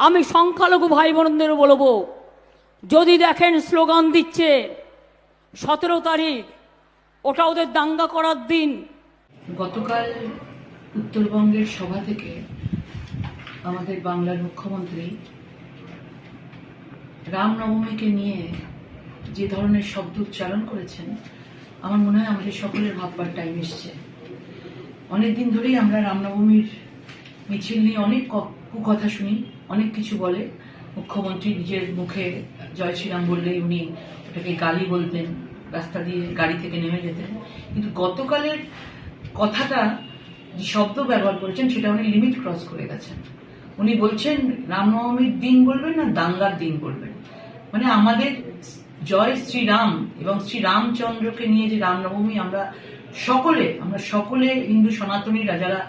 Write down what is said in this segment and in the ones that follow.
আমি সংখ্যালঘু ভাই বোনদের বলবো, যদি দেখেন স্লোগান দিচ্ছে 17 তারিখ, ওটা ওদের দাঙ্গা করার দিন। গতকাল উত্তরবঙ্গের সভা থেকে আমাদের বাংলার মুখ্যমন্ত্রী রামনবমীকে নিয়ে যে ধরনের শব্দ উচ্চারণ করেছেন, আমার মনে হয় আমাদের সকলের ভাববার টাইম এসছে। অনেকদিন ধরেই আমরা রামনবমীর মিছিল নিয়ে অনেক কুকথা শুনি, অনেক কিছু বলে। মুখ্যমন্ত্রী নিজের মুখে জয় শ্রীরাম বললেই উনি ওটাকে গালি বলতেন, রাস্তা দিয়ে গাড়ি থেকে নেমে যেতেন। কিন্তু গতকালের কথাটা যে শব্দ ব্যবহার করেছেন, সেটা উনি লিমিট ক্রস করে গেছেন। উনি বলছেন রামনবমীর দিন বলবেন না দাঙ্গার দিন বলবেন। মানে আমাদের জয় শ্রীরাম এবং শ্রী রামচন্দ্রকে নিয়ে যে রামনবমী আমরা সকলে হিন্দু সনাতনীরা যারা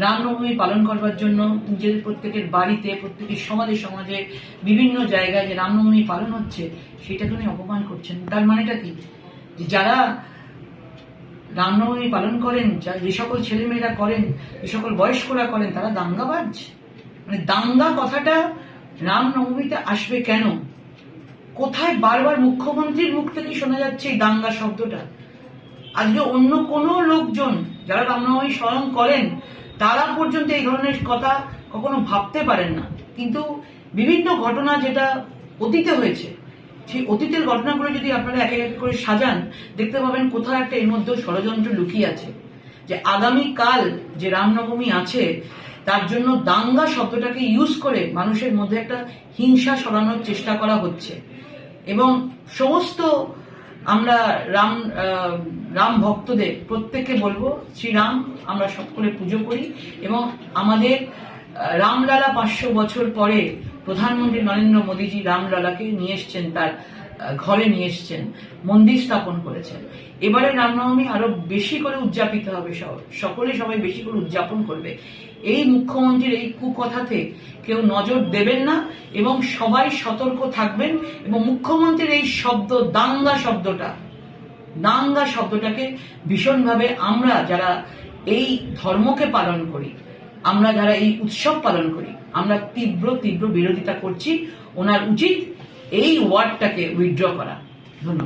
রামনবমী পালন করবার জন্য নিজেদের প্রত্যেকের বাড়িতে, প্রত্যেকের সমাজে বিভিন্ন জায়গায় যে রামনবমী পালন হচ্ছে, সেটাকে উনি অপমান করছেন। তার মানেটা কি? যে যারা রামনবমী পালন করেন, যে সকল ছেলেমেয়েরা করেন, যে সকল বয়স্করা করেন, তারা দাঙ্গাবাজ। মানে দাঙ্গা কথাটা রামনবমীতে আসবে কেন? কোথায় বারবার মুখ্যমন্ত্রীর মুখ থেকে শোনা যাচ্ছে এই দাঙ্গা শব্দটা? আজকে অন্য কোনো লোকজন যারা রামনবমী স্মরণ করেন, তারা পর্যন্ত এই ধরনের কথা কখনো ভাবতে পারেন না। কিন্তু বিভিন্ন ঘটনা যেটা অতীতে হয়েছে, সেই অতীতের ঘটনাগুলো যদি আপনারা এক এক করে সাজান, দেখতে পাবেন কোথাও একটা এর মধ্যে ষড়যন্ত্র লুকিয়ে আছে। যে আগামীকাল যে রামনবমী আছে, তার জন্য দাঙ্গা শব্দটাকে ইউজ করে মানুষের মধ্যে একটা হিংসা ছড়ানোর চেষ্টা করা হচ্ছে। এবং সমস্ত আমরা রাম ভক্তদের প্রত্যেককে বলবো, শ্রীরাম আমরা সকলে পুজো করি এবং আমাদের রামলালা 500 বছর পরে প্রধানমন্ত্রী নরেন্দ্র মোদীজি রামলালাকে নিয়ে এসছেন, তার ঘরে নিয়ে এসছেন, মন্দির স্থাপন করেছেন। এবারে রামনবমী আরো বেশি করে উদযাপিত হবে, সবাই বেশি করে উদযাপন করবে। এই মুখ্যমন্ত্রীর এই কুকথাতে কেউ নজর দেবেন না এবং সবাই সতর্ক থাকবেন। এবং মুখ্যমন্ত্রীর এই শব্দ দাঙ্গা শব্দটাকে ভীষণভাবে আমরা যারা এই ধর্মকে পালন করি, আমরা যারা এই উৎসব পালন করি, আমরা তীব্র বিরোধিতা করছি। ওনার উচিত এই ওয়ার্ডটাকে উইথড্র করা। ধন্যবাদ।